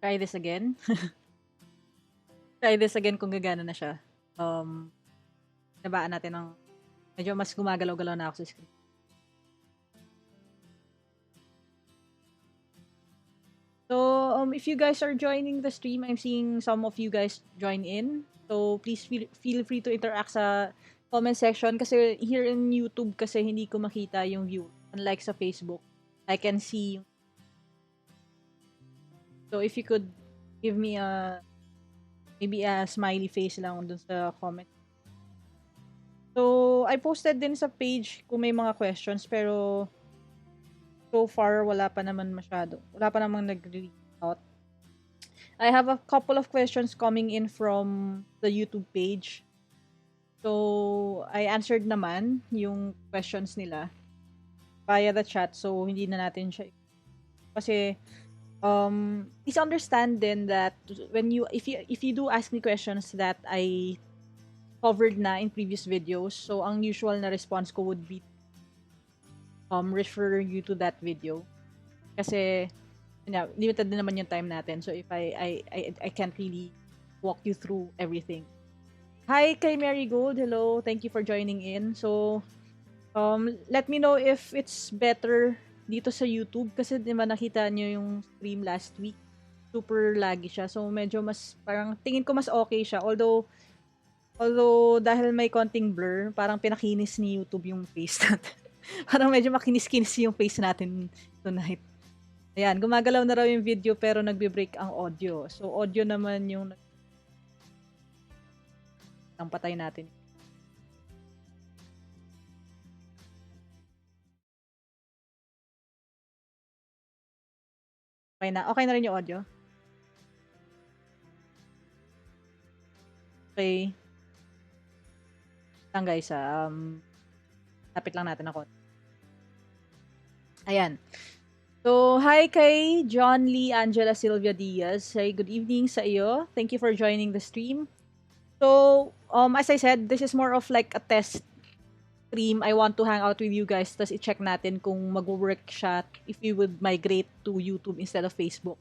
Try this again. Try this again kung gagana na siya. Nabaan natin ng medyo mas gumagalaw-galaw na ako sa screen. So, if you guys are joining the stream, I'm seeing some of you guys join in. So, please feel free to interact sa comment section kasi here in YouTube kasi hindi ko makita yung view. Unlike sa Facebook, I can see. So, if you could give me maybe a smiley face lang dun sa comment. So, I posted din sa page kung may mga questions pero so far wala pa naman masyado. Wala pa namang nag-reach out. I have a couple of questions coming in from the YouTube page. So, I answered naman yung questions nila via the chat. So, hindi na natin siya kasi please understand then that when if you do ask me questions that I covered na in previous videos, so ang usual na response ko would be refer you to that video kasi limited din naman yung time natin, so if I can't really walk you through everything. Hi kay Marigold, hello, thank you for joining in. So let me know if it's better dito sa YouTube kasi di ba nakita niyo yung stream last week, super laggy siya, so medyo mas parang tingin ko mas okay siya, although dahil may konting blur, parang pinakinis ni YouTube yung face natin. Parang medyo makinis-kinis yung face natin tonight. Ayan, gumagalaw na raw yung video pero nagbe-break ang audio. So, audio naman yung ang patay natin. Okay na rin yung audio. Okay. Lang guys, tapit lang natin ako. Ayan. So, hi kay John Lee Angela Silvia Diaz. Hey, good evening sa iyo. Thank you for joining the stream. So, as I said, this is more of like a test stream. I want to hang out with you guys, tas i-check natin kung mag-work siya if you would migrate to YouTube instead of Facebook.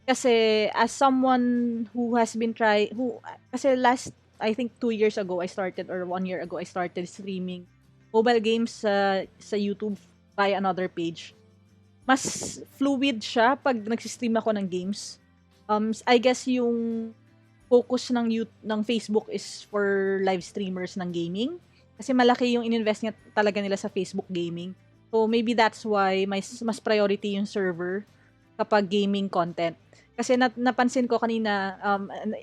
Kasi as someone who has been kasi last, I think 2 years ago I started, or 1 year ago I started streaming mobile games sa YouTube by another page. Mas fluid siya pag nagsistream ako ng games. I guess yung focus ng Facebook is for live streamers ng gaming. Kasi malaki yung ininvest niya talaga nila sa Facebook gaming. So maybe that's why mas priority yung server kapag gaming content. Kasi napansin ko kanina,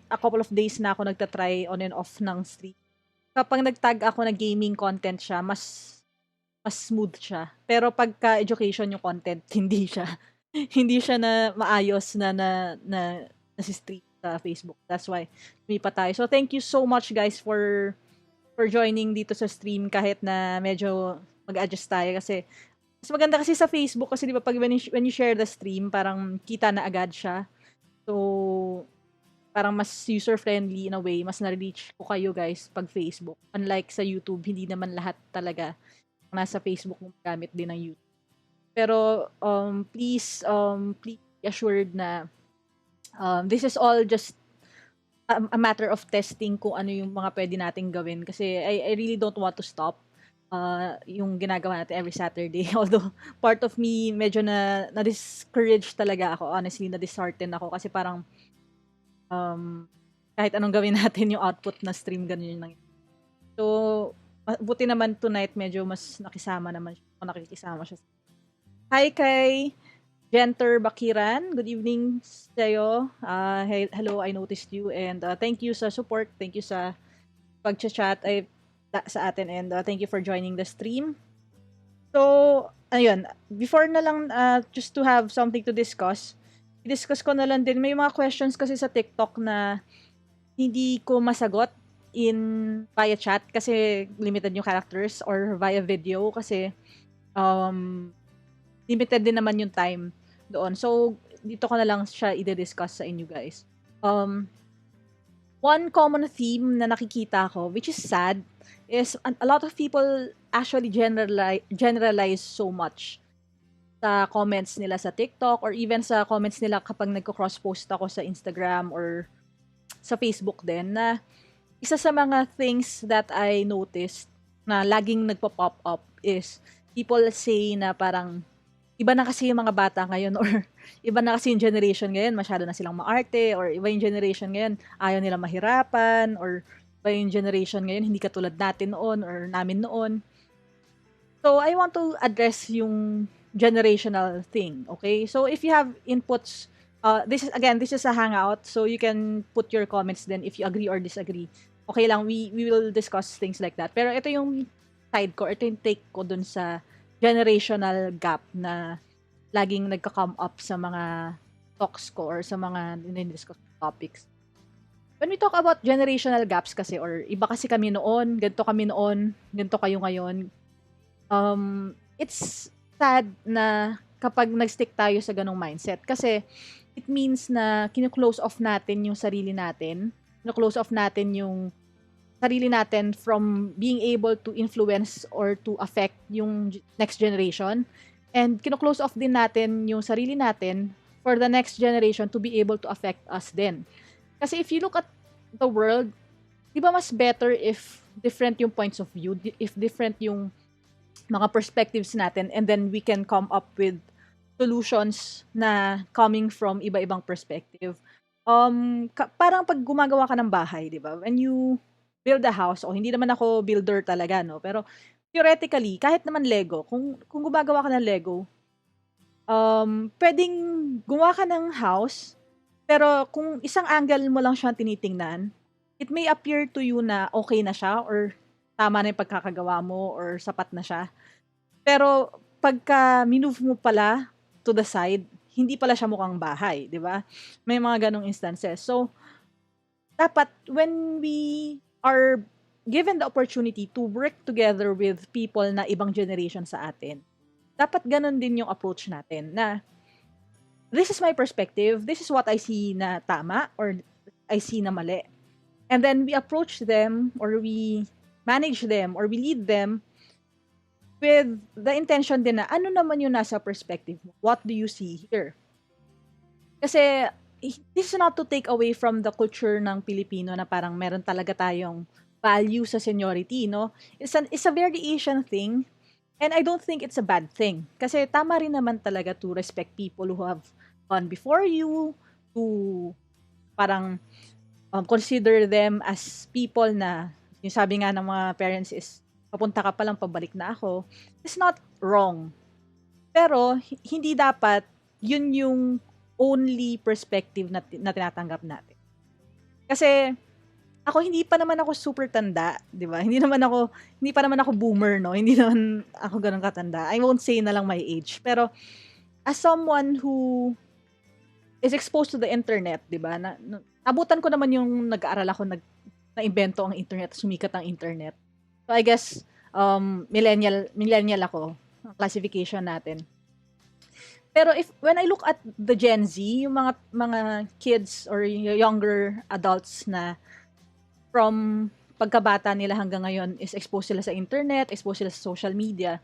a couple of days na ako nagtatry on and off ng stream. Kapag nagtag ako na gaming content siya, mas smooth siya. Pero pagka education yung content, hindi siya. Hindi siya na maayos na stream sa Facebook. That's why lumipat tayo. So thank you so much guys for joining dito sa stream kahit na medyo mag-adjust tayo kasi mas maganda kasi sa Facebook kasi di ba pag when you share the stream, parang kita na agad siya. So parang mas user-friendly in a way, mas na-reach ko kayo guys pag Facebook. Unlike sa YouTube, hindi naman lahat talaga nasa Facebook mo gamit din ng YouTube. Pero please be assured na this is all just a matter of testing kung ano yung mga pwede nating gawin kasi I really don't want to stop yung ginagawa natin every Saturday. Although part of me medyo na-discourage talaga ako, honestly, na-disheartened ako kasi parang kahit anong gawin natin yung output na stream ganun yun lang. So buti naman tonight medyo mas nakikisama siya. Hi kay Jenter Bakiran, good evening sa'yo. Hey, hello, I noticed you and thank you sa support, thank you sa pag-chat sa atin and thank you for joining the stream. So, ayun, before na lang just to have something to discuss ko na lang din, may mga questions kasi sa TikTok na hindi ko masagot via chat kasi limited yung characters or via video kasi limited din naman yung time doon. So, dito ko na lang siya i-discuss sa inyo guys. One common theme na nakikita ko, which is sad, is a lot of people actually generalize so much. sa comments nila sa TikTok or even sa comments nila kapag nagko-cross-post ako sa Instagram or sa Facebook din na isa sa mga things that I noticed na laging nagpo-pop up is people say na parang iba na kasi yung mga bata ngayon or iba na kasi yung generation ngayon, masyado na silang maarte or iba yung generation ngayon, ayaw nila mahirapan or iba yung generation ngayon, hindi katulad natin noon or namin noon. So, I want to address yung generational thing, okay? So, if you have inputs, this is a hangout, so you can put your comments then if you agree or disagree. Okay lang, we will discuss things like that. Pero ito yung side ko, ito yung take ko dun sa generational gap na laging nagka-come up sa mga talks ko or sa mga dinidiscuss topics. When we talk about generational gaps kasi or iba kasi kami noon, ganito kayo ngayon, it's sad na kapag nag-stick tayo sa ganong mindset kasi it means na kino-close off natin yung sarili natin, kino-close off natin yung sarili natin from being able to influence or to affect yung next generation, and kino-close off din natin yung sarili natin for the next generation to be able to affect us din. Kasi if you look at the world, di ba mas better if different yung points of view, if different yung mga perspectives natin, and then we can come up with solutions na coming from iba-ibang perspective. Parang pag gumagawa ka ng bahay, di ba? When you build a house, hindi naman ako builder talaga, no? Pero theoretically, kahit naman Lego, kung gumagawa ka ng Lego, pwedeng gumawa ka ng house, pero kung isang angle mo lang siya tinitingnan, it may appear to you na okay na siya or tama na yung pagkakagawa mo or sapat na siya. Pero pagka minove mo pala to the side, hindi pala siya mukhang bahay, di ba? May mga ganong instances. So, dapat when we are given the opportunity to work together with people na ibang generation sa atin, dapat ganon din yung approach natin na this is my perspective, this is what I see na tama or I see na mali. And then we approach them or we manage them or we lead them with the intention din na ano naman yung nasa perspective mo? What do you see here? Kasi this is not to take away from the culture ng Pilipino na parang meron talaga tayong value sa seniority, no? It's a very Asian thing, and I don't think it's a bad thing. Kasi tama rin naman talaga to respect people who have gone before you, to parang consider them as people na, yung sabi nga ng mga parents is, papunta ka pa lang, pabalik na ako. It's not wrong. Pero, hindi dapat yun yung only perspective na tinatanggap natin. Kasi, ako hindi pa naman ako super tanda, 'di ba? Hindi pa naman ako boomer, no? Hindi naman ako ganun katanda. I won't say na lang my age, pero as someone who is exposed to the internet, 'di ba? Abutan ko naman yung nag-aaral ako, na-invento ang internet, sumikat ang internet. So I guess millennial ako, ang classification natin. Pero when I look at the Gen Z, yung mga kids or younger adults na from pagkabata nila hanggang ngayon is exposed sila sa internet, exposed sila sa social media,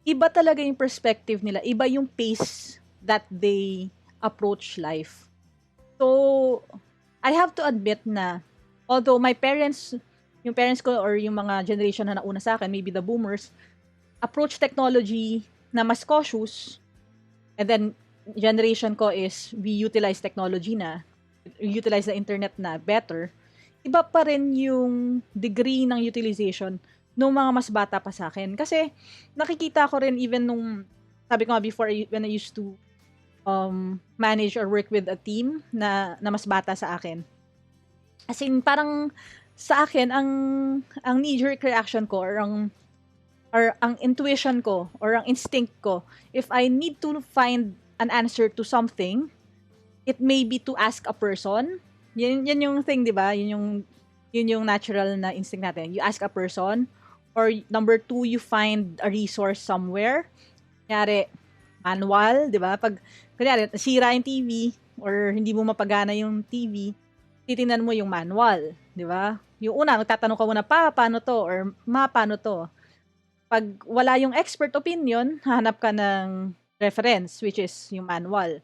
iba talaga yung perspective nila, iba yung pace that they approach life. So, I have to admit na, although yung parents ko or yung mga generation na nauna sa akin, maybe the boomers, approach technology na mas cautious, and then generation ko is we utilize technology na, utilize the internet na better, iba pa rin yung degree ng utilization ng mga mas bata pa sa akin. Kasi nakikita ko rin even nung, sabi ko nga before, when I used to manage or work with a team na mas bata sa akin. As in, parang sa akin, ang knee-jerk reaction ko or ang intuition ko or ang instinct ko, if I need to find an answer to something, it may be to ask a person. Yan yung thing, 'di ba? Yun yung natural na instinct natin. You ask a person, or number 2, you find a resource somewhere. Kunyari, manual, 'di ba? Pag kunyari nasira yung TV or hindi mo mapagana yung TV, titingnan mo yung manual, 'di ba? Yung una, magtatanong ka muna, paano to? Or paano to? Pag wala yung expert opinion, hahanap ka ng reference, which is yung manual.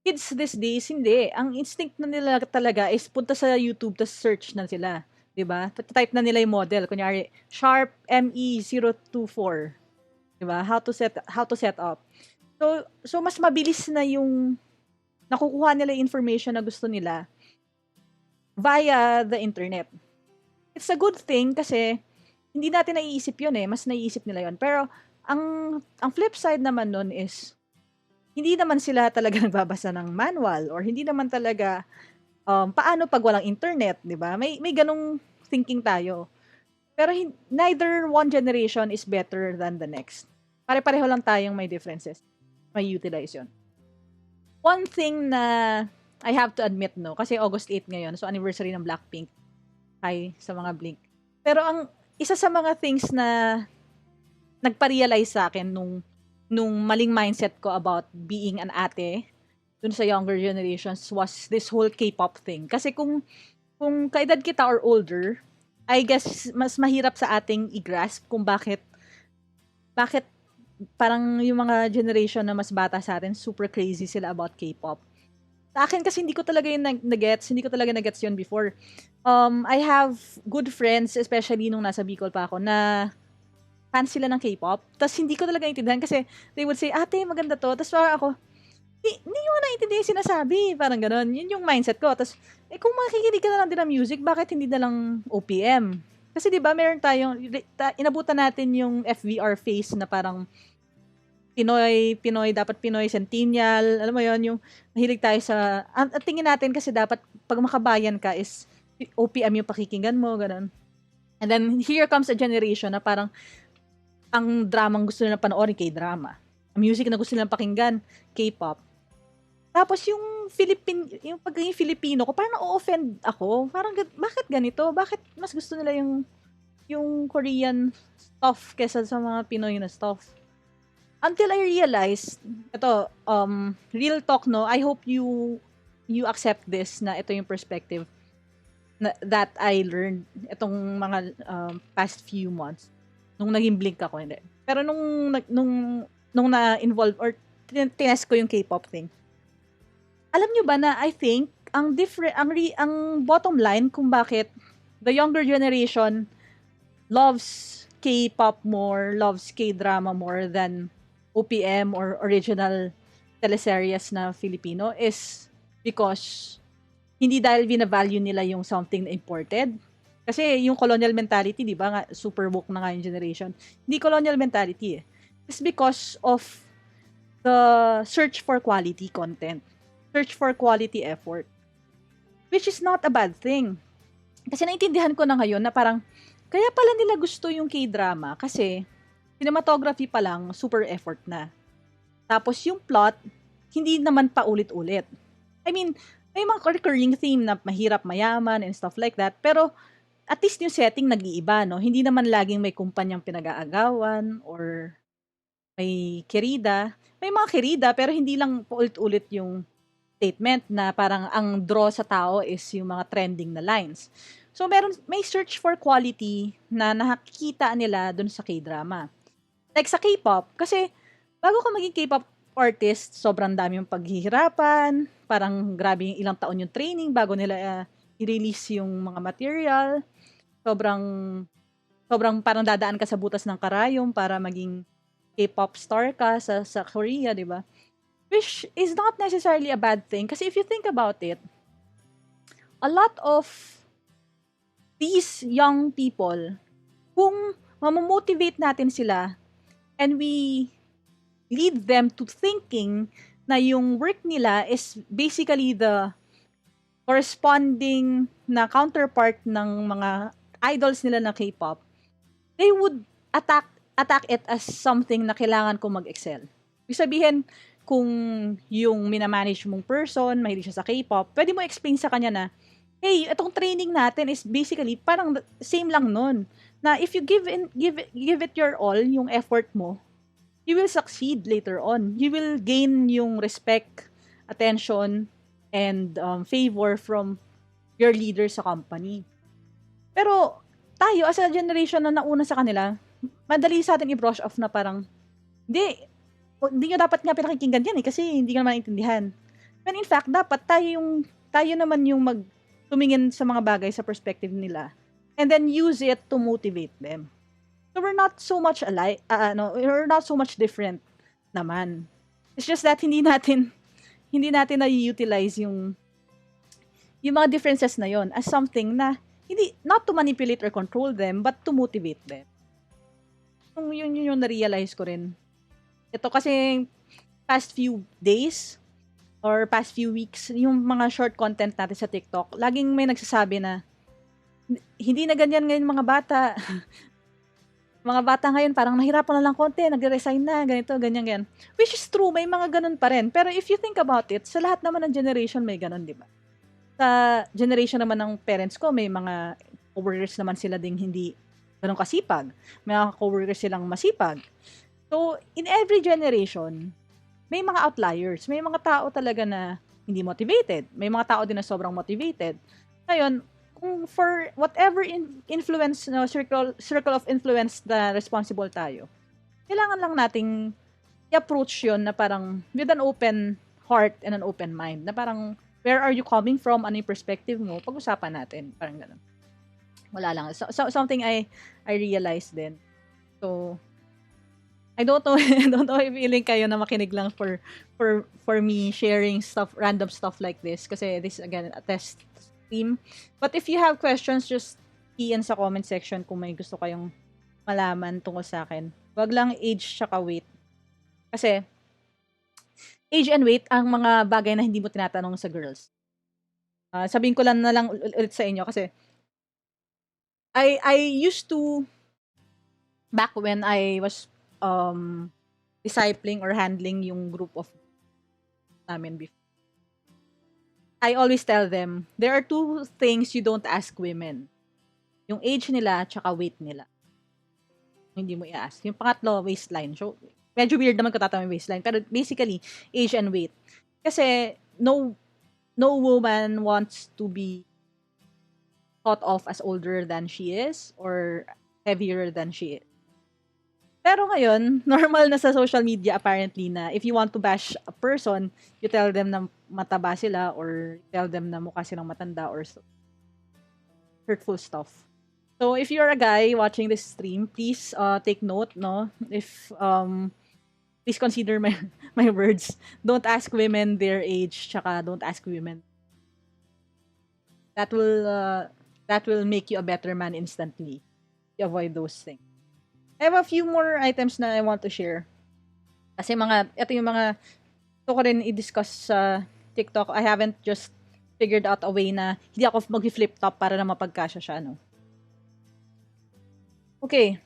Kids these days, hindi. Ang instinct na nila talaga is punta sa YouTube, tas search na sila. 'Di ba? Type na nila yung model. Kunyari, Sharp ME024. 'Di ba? How to set up. So mas mabilis na yung nakukuha nila yung information na gusto nila via the internet. It's a good thing kasi hindi natin naiisip yun eh. Mas naiisip nila yun. Pero ang flip side naman nun is hindi naman sila talaga nagbabasa ng manual or hindi naman talaga paano pag walang internet, 'di ba? May ganung thinking tayo. Pero neither one generation is better than the next. Pare-pareho lang tayong may differences. May utilize yun. One thing na I have to admit, no, kasi August 8 ngayon, so anniversary ng Blackpink. Hi sa mga Blink. Pero ang isa sa mga things na nagpa-realize sa akin nung maling mindset ko about being an ate dun sa younger generations was this whole K-pop thing. Kasi kung kaedad kita or older, I guess mas mahirap sa ating i-grasp kung bakit parang yung mga generation na mas bata sa atin, super crazy sila about K-pop. Sa akin kasi hindi ko talaga yung nagets yun before. I have good friends, especially nung nasa Bicol pa ako, na fans sila ng K-pop. Tapos hindi ko talaga intindihan kasi they would say, ate, maganda to. Tapos parang ako, hindi ko naintindihan yung sinasabi. Parang ganun. Yun yung mindset ko. Tapos, kung makikinig ka na lang din ng music, bakit hindi na lang OPM? Kasi diba, meron tayong, inabutan natin yung FVR phase na parang Pinoy, dapat Pinoy, Centennial, alam mo yon yung mahilig tayo sa, at tingin natin kasi dapat pag makabayan ka is OPM yung pakikinggan mo, ganun. And then, here comes a generation na parang ang dramang gusto nila panoorin, K-drama. Ang music na gusto nilang pakinggan, K-pop. Tapos yung pagiging Filipino ko, parang na-offend ako. Parang, bakit ganito? Bakit mas gusto nila yung Korean stuff kesa sa mga Pinoy na stuff? Until I realized, real talk, no, I hope you accept this, na ito yung perspective that I learned itong mga past few months. Nung naging Blink ako, hindi. Pero nung na-involve or tinest ko yung K-pop thing. Alam nyo ba na I think ang bottom line kung bakit the younger generation loves K-pop more, loves K-drama more than OPM or original teleseries na Filipino is because hindi dahil bina-value nila yung something na imported. Kasi yung colonial mentality, di ba, nga, super woke na nga yung generation. Hindi colonial mentality eh. It's because of the search for quality content. Search for quality effort. Which is not a bad thing. Kasi naintindihan ko na ngayon na parang, kaya pala nila gusto yung K-drama kasi cinematography pa lang, super effort na. Tapos yung plot, hindi naman pa ulit-ulit. I mean, may mga recurring theme na mahirap mayaman and stuff like that, pero at least yung setting nag-iiba, no? Hindi naman laging may kumpanyang pinag-aagawan or may kerida. May mga kerida, pero hindi lang ulit-ulit yung statement na parang ang draw sa tao is yung mga trending na lines. So, may search for quality na nakikita nila dun sa K-drama. Like sa K-pop, kasi bago ka maging K-pop artist, sobrang dami yung paghihirapan, parang grabe yung ilang taon yung training bago nila i-release yung mga material. Sobrang parang dadaan ka sa butas ng karayom para maging K-pop star ka sa Korea, di ba? Which is not necessarily a bad thing. Kasi if you think about it, a lot of these young people, kung mamomotivate natin sila and we lead them to thinking na yung work nila is basically the corresponding na counterpart ng mga idols nila na K-pop, they would attack it as something na kailangan ko mag-excel. Ibig sabihin, kung yung minamanage mong person, mahilig siya sa K-pop, pwede mo explain sa kanya na, hey, itong training natin is basically parang same lang nun. Na if you give it your all, yung effort mo, you will succeed later on. You will gain yung respect, attention, and favor from your leader sa company. Pero tayo, as a generation na nauna sa kanila, madali sa atin i-brush off na parang, hindi, Hindi nyo dapat nga pinakikinggan yan kasi hindi ka naman naintindihan. When in fact, dapat tayo naman yung tumingin sa mga bagay sa perspective nila and then use it to motivate them. So we're not so much alike, we're not so much different naman. It's just that hindi natin na-utilize yung mga differences na yon as something na not to manipulate or control them, but to motivate them. Yun yung na-realize ko rin. Ito kasi past few days or past few weeks, yung mga short content natin sa TikTok, laging may nagsasabi na, hindi na ganyan ngayon mga bata. Mga bata ngayon parang nahirapan na lang konti, nagre-resign na, ganito, ganyan. Which is true, may mga ganun pa rin. Pero if you think about it, sa lahat naman ng generation may ganun, di ba? Sa generation naman ng parents ko, may mga coworkers naman sila ding hindi ganun kasipag. May mga coworkers silang masipag. So, in every generation, may mga outliers. May mga tao talaga na hindi motivated. May mga tao din na sobrang motivated. Ngayon, kung for whatever influence, circle of influence na responsible tayo, kailangan lang nating i-approach yun na parang with an open heart and an open mind. Na parang, where are you coming from? Ano yung perspective mo? Pag-usapan natin. Parang ganun. Wala lang. So something I realized din. So, I don't know if feeling kayo na makinig lang for me sharing stuff, random stuff like this. Kasi this, again, a test stream. But if you have questions, just key in sa comment section kung may gusto kayong malaman tungkol sa akin. Wag lang age tsaka weight. Kasi, age and weight ang mga bagay na hindi mo tinatanong sa girls. Sabihin ko lang na lang ulit sa inyo kasi I used to, back when I was discipling or handling yung group of namin before, I always tell them, there are two things you don't ask women. Yung age nila, tsaka weight nila. Hindi mo i-ask. Yung pangatlo, waistline. So, medyo weird naman kung tatanong waistline. Pero basically, age and weight. Kasi, no woman wants to be thought of as older than she is or heavier than she is. Pero ngayon, normal na sa social media apparently na if you want to bash a person, you tell them na mataba sila or tell them na mukha silang matanda or so. Hurtful stuff. So if you're a guy watching this stream, please take note, no? If please consider my words. Don't ask women their age, tsaka don't ask women. That will make you a better man instantly. You avoid those things. I have a few more items na I want to share. Kasi ito yung mga gusto ko rin i-discuss sa TikTok. I haven't just figured out a way na hindi ako mag-flip top para na mapagkasya siya, no? Okay.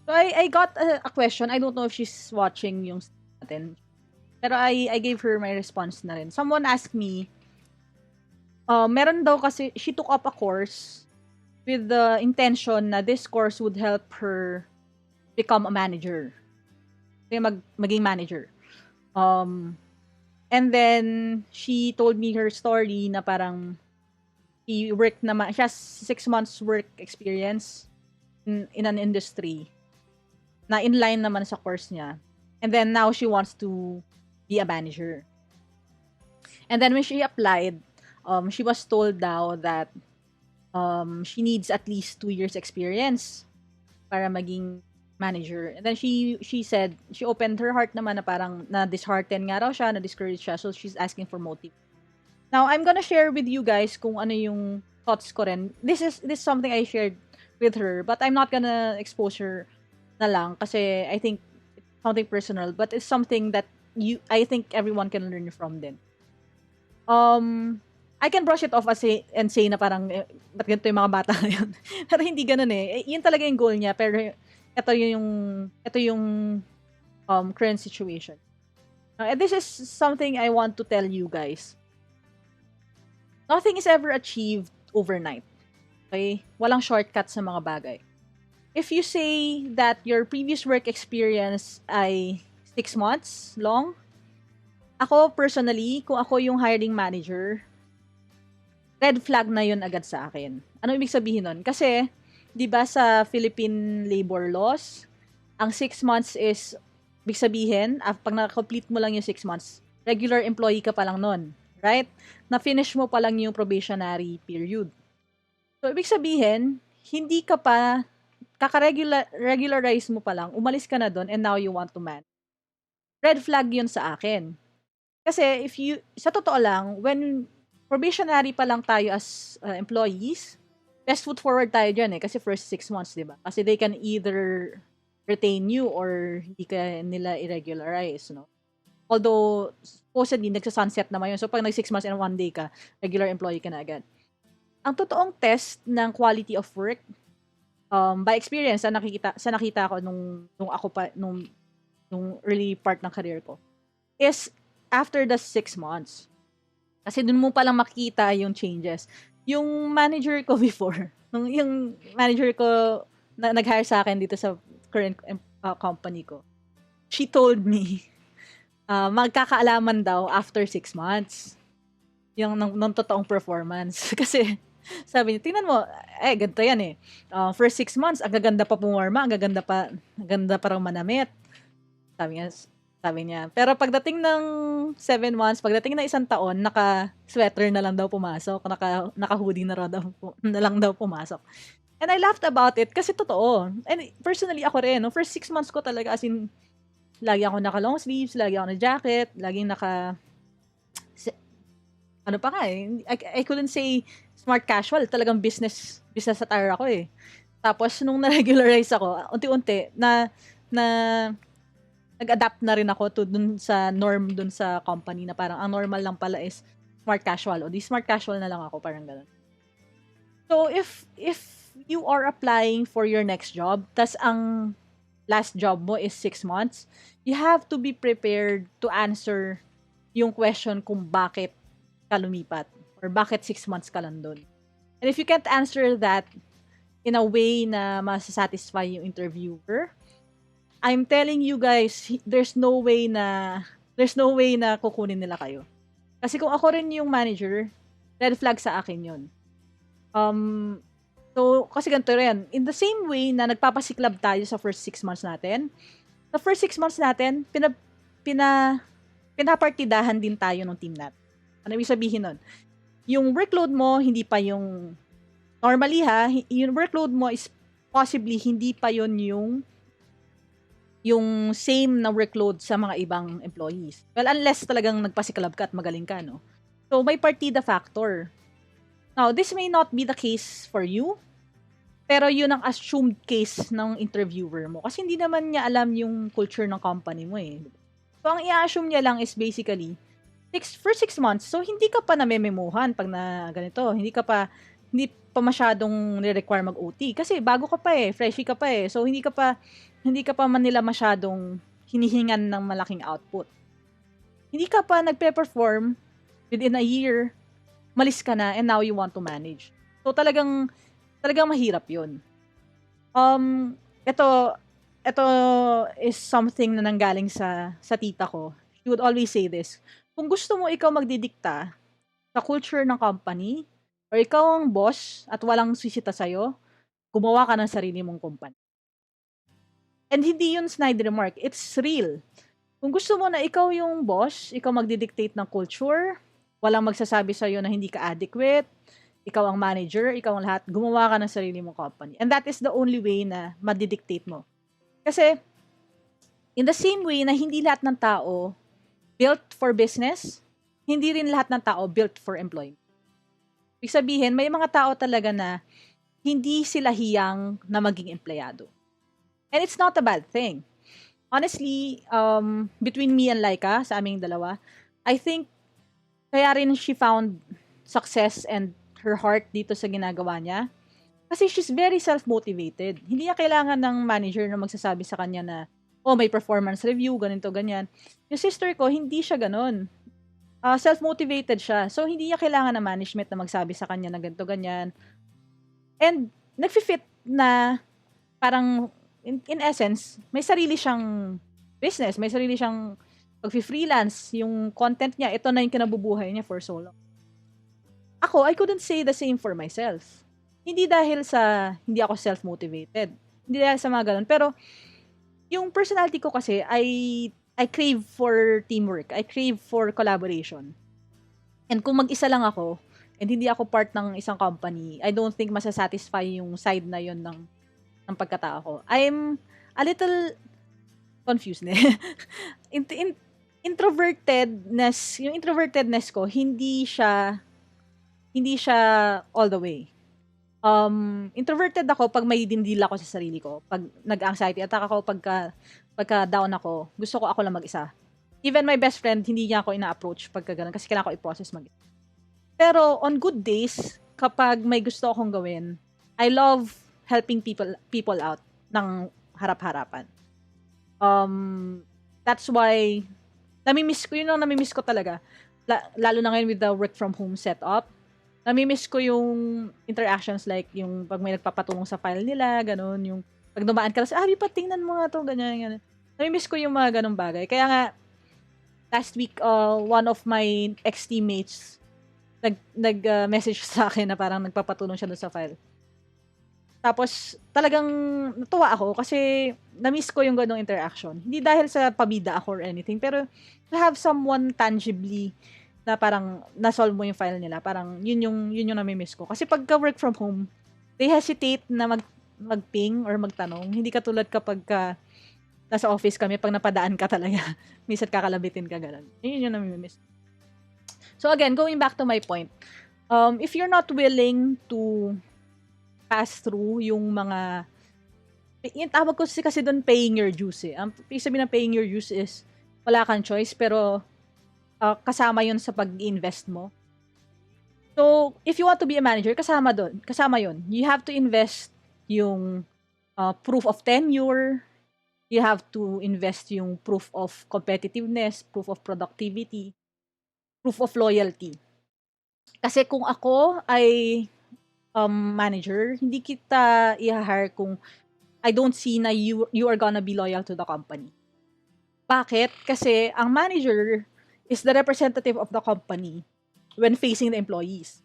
So I got a question. I don't know if she's watching yung natin. Pero I gave her my response na rin. Someone asked me, meron daw kasi, she took up a course with the intention na this course would help her become a manager. Maging manager. And then, she told me her story na parang she worked naman, she has 6 months work experience in an industry na inline naman sa course niya. And then, now she wants to be a manager. And then, when she applied, she was told now that she needs at least 2 years experience para maging manager. And then she said, she opened her heart naman na parang na-dishearten nga raw siya, na-discouraged siya. So she's asking for motive. Now, I'm gonna share with you guys kung ano yung thoughts ko rin. This is something I shared with her, but I'm not gonna expose her na lang kasi I think it's something personal, but it's something that I think everyone can learn from din. I can brush it off and say na parang, ba't ganito yung mga bata na yun? Pero hindi ganun eh. Yun talaga yung goal niya. Pero ito yung current situation. And this is something I want to tell you guys. Nothing is ever achieved overnight. Okay? Walang shortcut sa mga bagay. If you say that your previous work experience ay 6 months long, ako personally, kung ako yung hiring manager, red flag na yun agad sa akin. Ano ibig sabihin nun? Kasi, di ba sa Philippine labor laws, Ang 6 months is, big sabihin, pag na-complete mo lang yung 6 months, regular employee ka pa lang nun. Right? Na-finish mo pa lang yung probationary period. So, ibig sabihin, hindi ka pa, regularize mo pa lang, umalis ka na doon, and now you want to man. Red flag yun sa akin. Kasi sa totoo lang, when probationary pa lang tayo as employees, best foot forward tayo dyan kasi first 6 months, di ba? Kasi they can either retain you or hindi ka nila irregularize, no? Although, supposedly, nagsa-sunset naman yun. So, pag nag 6 months and 1 day ka, regular employee ka na agad. Ang totoong test ng quality of work, by experience, sa nakita ko nung ako pa, nung early part ng career ko, is after the 6 months. Kasi dun mo palang makikita yung changes. Yung manager ko before, yung manager ko na nag-hire sa akin dito sa current company ko, she told me, magkakaalaman daw after 6 months. Yung ng totoong performance. Kasi, sabi niya, tingnan mo, ganito yan eh. First 6 months, ang gaganda pa pumorma, ang gaganda pa raw manamit. Sabi niya. Pero pagdating ng 7 months, pagdating ng 1 taon, naka-sweater na lang daw pumasok, naka-hoodie na lang daw pumasok. And I laughed about it kasi totoo. And personally, ako rin, no, first 6 months ko talaga, as in, lagi ako naka-long sleeves, lagi ako na-jacket, laging ano pa nga eh, I couldn't say smart casual, talagang business attire ako eh. Tapos, nung na-regularize ako, unti-unti, nag-adapt na rin ako dun sa norm dun sa company na parang ang normal lang pala is smart casual. O di smart casual na lang ako, parang ganun. So, if you are applying for your next job, tas ang last job mo is 6 months, you have to be prepared to answer yung question kung bakit ka lumipat or bakit 6 months ka lang dun. And if you can't answer that in a way na masasatisfy yung interviewer, I'm telling you guys, there's no way na kukunin nila kayo. Kasi kung ako rin yung manager, red flag sa akin yun. So, kasi ganito rin. In the same way na nagpapasiklab tayo sa first 6 months natin, sa first 6 months natin, pinapartidahan din tayo ng team natin. Ano ibig sabihin nun? Yung workload mo, hindi pa yung, normally yung workload mo is possibly hindi pa yun yung same na workload sa mga ibang employees. Well, unless talagang nagpasiklab ka at magaling ka, no? So, may partida factor. Now, this may not be the case for you, pero yun ang assumed case ng interviewer mo. Kasi hindi naman niya alam yung culture ng company mo eh. So, ang i-assume niya lang is basically, first 6 months, so hindi ka pa namememuhan pag na ganito. Hindi pa masyadong ni-require mag-OT. Kasi bago ka pa eh, freshy ka pa eh. So, hindi ka pa man nila masyadong hinihingan ng malaking output. Hindi ka pa nagpe-perform within a year, malis ka na, and now you want to manage. So, talagang mahirap yun. Ito is something na nanggaling sa tita ko. She would always say this. Kung gusto mo ikaw magdidikta sa culture ng company, or ikaw ang boss at walang sisita sa'yo, gumawa ka ng sarili mong company. And hindi yun snide remark. It's real. Kung gusto mo na ikaw yung boss, ikaw magdidictate ng culture, walang magsasabi sa'yo na hindi ka adequate, ikaw ang manager, ikaw ang lahat, gumawa ka ng sarili mong company. And that is the only way na madidictate mo. Kasi, in the same way na hindi lahat ng tao built for business, hindi rin lahat ng tao built for employment. Ibig sabihin, may mga tao talaga na hindi sila hiyang na maging empleyado. And it's not a bad thing. Honestly, between me and Laika, sa aming dalawa, I think kaya rin she found success and her heart dito sa ginagawa niya. Kasi she's very self-motivated. Hindi niya kailangan ng manager na magsasabi sa kanya na, oh, may performance review, ganito, ganyan. Yung sister ko, hindi siya ganun. Self-motivated siya. So, hindi niya kailangan ng management na magsabi sa kanya na ganito, ganyan. And, nag-fit na parang, in essence, may sarili siyang business, may sarili siyang pag-freelance, yung content niya, ito na yung kinabubuhay niya for so long. Ako, I couldn't say the same for myself. Hindi dahil sa hindi ako self-motivated. Hindi dahil sa mga ganun. Pero, Yung personality ko kasi, I crave for teamwork. I crave for collaboration. And kung mag-isa lang ako, and hindi ako part ng isang company, I don't think masasatisfy yung side na yon ng pagkatao ko. I'm a little confused. in, in, introvertedness, yung introvertedness ko, hindi siya all the way. Introverted ako pag may dindil ako sa sarili ko. Pag nag-anxiety attack ako, pagka down ako, gusto ko lang mag-isa. Even my best friend, hindi niya ako ina-approach pagka ganun kasi kailangan ko i-process mag-isa. Pero on good days, kapag may gusto akong gawin, I love helping people out ng harap-harapan. That's why namimiss ko talaga. Lalo na ngayon with the work from home setup. Namimiss ko yung interactions like yung pag may nagpapatulong sa file nila, ganun, yung pag dumaan ka lang sa, pa tingnan mo nga to, ganyan. Namimiss ko yung mga ganung bagay. Kaya nga, last week, one of my ex-teammates nag-message sa akin na parang nagpapatulong siya doon sa file. Tapos, talagang natuwa ako kasi na-miss ko yung ganong interaction. Hindi dahil sa pabida ako or anything, pero to have someone tangibly na parang na-solve mo yung file nila, parang yun yung nami-miss ko. Kasi pagka work from home, they hesitate na mag-ping or magtanong. Hindi katulad kapag nasa office kami, pag napadaan ka talaga, minsan kakalabitin ka ganun. Yun yung nami-miss. So again, going back to my point, if you're not willing to pass through yung mga, yung tawag ko kasi doon paying your dues eh. Ang sabi ng paying your dues is wala kang choice, pero kasama yun sa pag-invest mo. So, if you want to be a manager, kasama yun. You have to invest yung proof of tenure, you have to invest yung proof of competitiveness, proof of productivity, proof of loyalty. Kasi kung ako ay manager, hindi kita i-hire kung I don't see na you are gonna be loyal to the company. Bakit? Kasi ang manager is the representative of the company when facing the employees.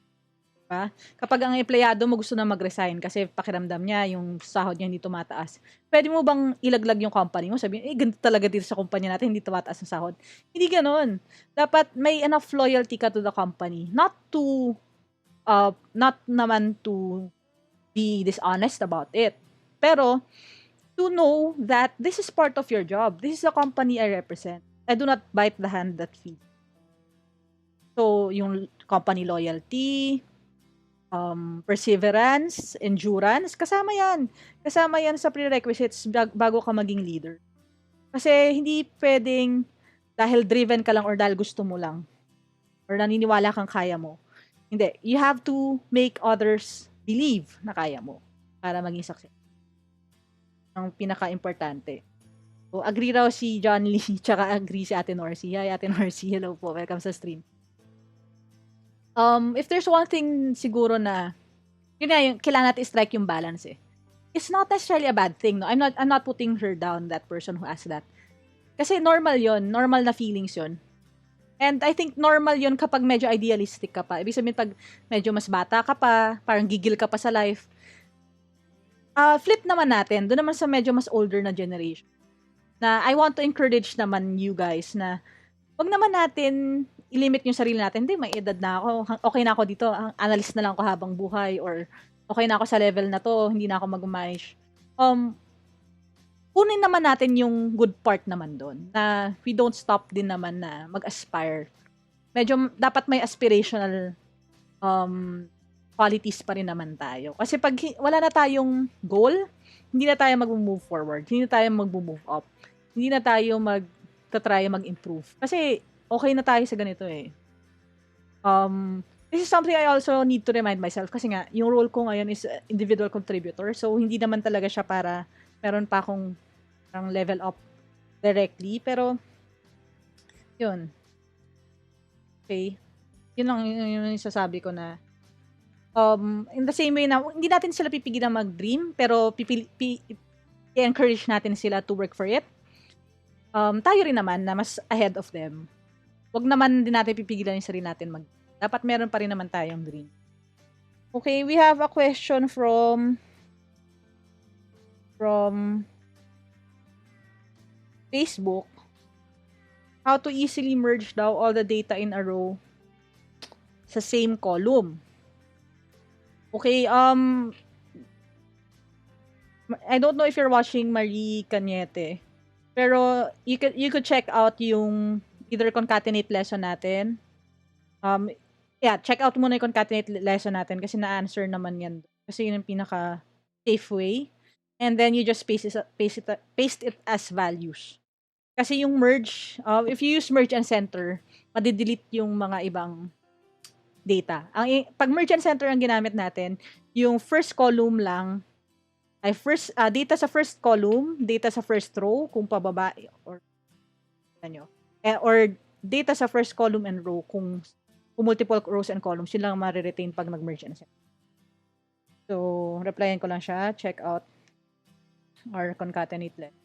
Diba? Kapag ang empleyado mo gusto na mag-resign kasi pakiramdam niya yung sahod niya hindi tumataas, pwede mo bang ilaglag yung company mo? Sabihin, ganito talaga dito sa kumpanya natin, hindi tumataas ang sahod. Hindi ganon. Dapat may enough loyalty ka to the company. Not naman to be dishonest about it. Pero, to know that this is part of your job. This is the company I represent. I do not bite the hand that feeds. So, yung company loyalty, perseverance, endurance, kasama yan. Kasama yan sa prerequisites bago ka maging leader. Kasi hindi pwedeng dahil driven ka lang or dahil gusto mo lang or naniniwala kang kaya mo. Hindi. You have to make others believe na kaya mo para maging success. Ang pinaka-importante. So, agree raw si John Lee, tsaka agree si Ate Norcy. Hi, Ate Norcy. Hello po. Welcome sa stream. If there's one thing siguro na, yun nga, yung kailangan natin strike yung balance eh. It's not necessarily a bad thing, no? I'm not putting her down, that person who asked that. Kasi normal yon, normal na feelings yon. And I think normal yon kapag medyo idealistic ka pa. Ibig sabihin, pag medyo mas bata ka pa, parang gigil ka pa sa life. Flip naman natin, doon naman sa medyo mas older na generation. Na I want to encourage naman you guys na wag naman natin i-limit yung sarili natin. Hindi, may edad na ako. Okay na ako dito. Analyst na lang ako habang buhay or okay na ako sa level na to. Hindi na ako mag-manage. Kunin naman natin yung good part naman doon. Na we don't stop din naman na mag-aspire. Medyo dapat may aspirational qualities pa rin naman tayo. Kasi pag wala na tayong goal, hindi na tayo mag-move forward. Hindi na tayo mag-move up. Hindi na tayo mag-try mag-improve. Kasi okay na tayo sa ganito eh. This is something I also need to remind myself kasi nga, yung role ko ngayon is individual contributor. So, hindi naman talaga siya para meron pa akong level up directly. Pero, yun. Okay. Yun lang yung sasabi ko na in the same way na hindi natin sila pipigilan mag-dream pero i-encourage natin sila to work for it. Tayo rin naman na mas ahead of them. Wag naman din natin pipigilan yung sarili natin dapat meron pa rin naman tayong dream. Okay, we have a question from Facebook, how to easily merge daw all the data in a row sa same column. Okay, I don't know if you're watching Marie Cañete, pero you could check out yung either concatenate lesson natin. Yeah, check out muna yung concatenate lesson natin kasi na-answer naman yan. Kasi yun yung pinaka safe way. And then you just paste it as values. Kasi yung merge, if you use merge and center, madidelete yung mga ibang data. Pag merge and center ang ginamit natin, yung first column lang ay data sa first column, data sa first row kung pababa or ano, or data sa first column and row kung multiple rows and columns, yun lang ma-retain pag nag-merge and center. So, replyan ko lang siya, check out or concatenate list.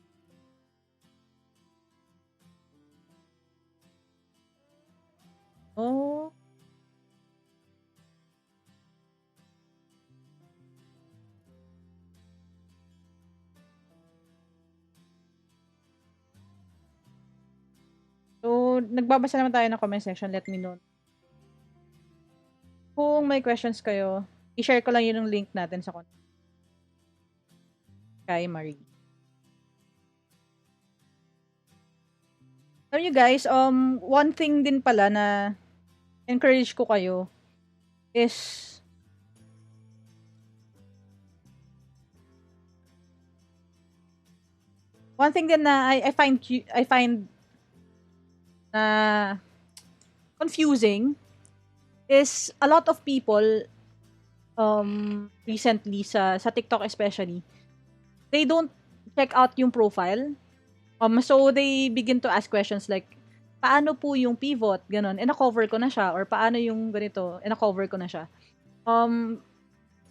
Oh, so, nagbabasa naman tayo ng comment section. Let me know. Kung may questions kayo, i-share ko lang yun yung link natin sa kay Marie. Alam nyo guys, one thing din pala na encourage ko kayo is one thing din na I find na confusing is a lot of people recently sa TikTok especially, they don't check out yung profile. So they begin to ask questions like, paano po yung pivot? Ganon. Na-cover ko na siya. Or paano yung ganito? Na-cover ko na siya.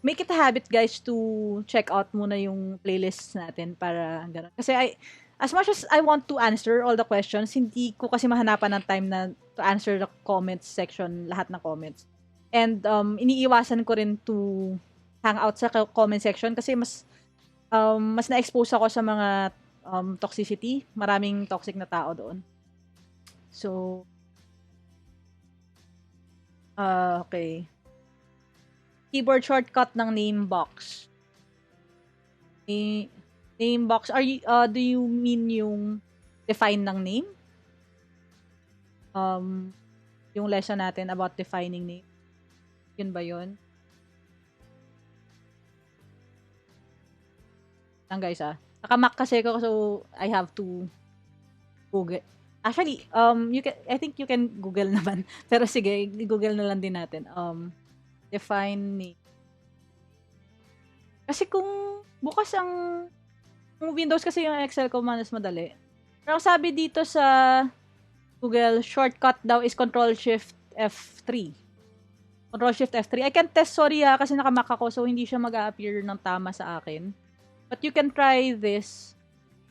Make it a habit, guys, to check out muna yung playlists natin para ganon. Kasi as much as I want to answer all the questions, hindi ko kasi mahanapan ng time na to answer the comments section, lahat ng comments. And iniiwasan ko rin to hang out sa comment section kasi mas na-expose ako sa mga toxicity. Maraming toxic na tao doon. So, okay. Keyboard shortcut ng name box. Name box, do you mean yung define ng name? Yung lesson natin about defining name. Yun ba yun? Lang guys Naka-Mac kasi ako, so I have to Google. Actually, I think you can Google naman. Pero sige, Google na lang din natin. Define name. Kasi kung bukas ang Windows kasi yung Excel ko mas madali. Pero sabi dito sa Google, shortcut daw is Control-Shift F3. Control-Shift F3. I can't test, sorry kasi naka-Mac ako, so hindi siya mag-a-appear ng tama sa akin. But you can try this.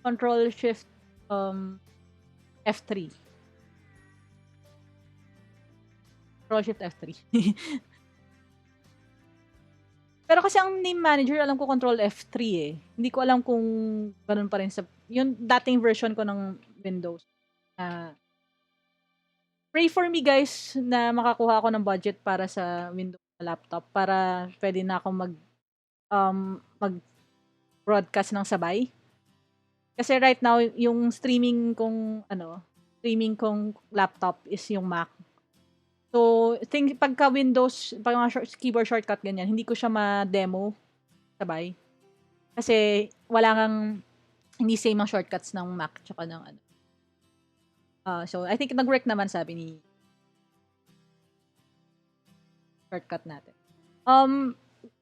Control-Shift F3. Control-Shift F3. Pero kasi ang name manager, alam ko Control F3 eh. Hindi ko alam kung ganun pa rin sa yung dating version ko ng Windows. Pray for me guys na makakuha ako ng budget para sa Windows laptop para pwede na akong mag broadcast ng sabay. Kasi right now yung streaming kong laptop is yung Mac. So, pagka Windows, pag mga keyboard shortcut ganyan, hindi ko siya ma-demo sabay. Kasi wala kang hindi same ang shortcuts ng Mac tsaka ng so, I think nag-work naman sabi ni shortcut natin.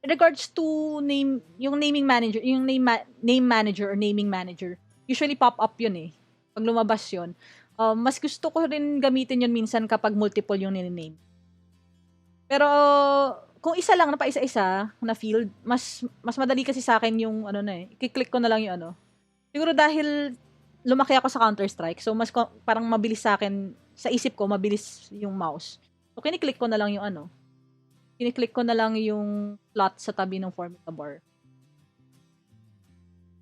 Regards to yung naming manager, yung name manager or naming manager, usually pop up yun eh. Pag lumabas yun. Mas gusto ko rin gamitin yun minsan kapag multiple yung name. Pero kung isa lang na pa isa-isa na field, mas madali kasi sa akin yung i-click ko na lang yung Siguro dahil lumaki ako sa Counter-Strike, so mas parang mabilis sa akin, sa isip ko mabilis yung mouse. So kiniklik ko na lang yung kiniklik ko na lang yung plot sa tabi ng formula bar.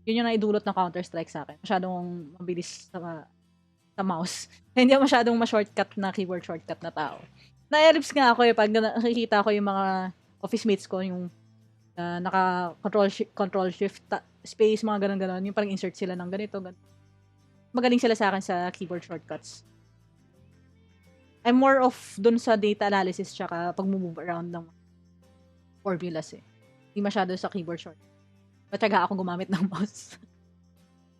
Yun yung naidulot ng Counter-Strike sa akin. Masyadong mabilis sa mouse. Hindi ako masyadong ma-shortcut na keyboard shortcut na tao. Na-ellipse nga ako pag nakikita ko yung mga office mates ko, yung naka-control shift space, mga ganun-ganun. Yung parang insert sila ng ganito. Magaling sila sa akin sa keyboard shortcuts. I'm more of dun sa data analysis tsaka pag-move around ng formulas Hindi masyado sa keyboard shortcut. Matyaga ako gumamit ng mouse.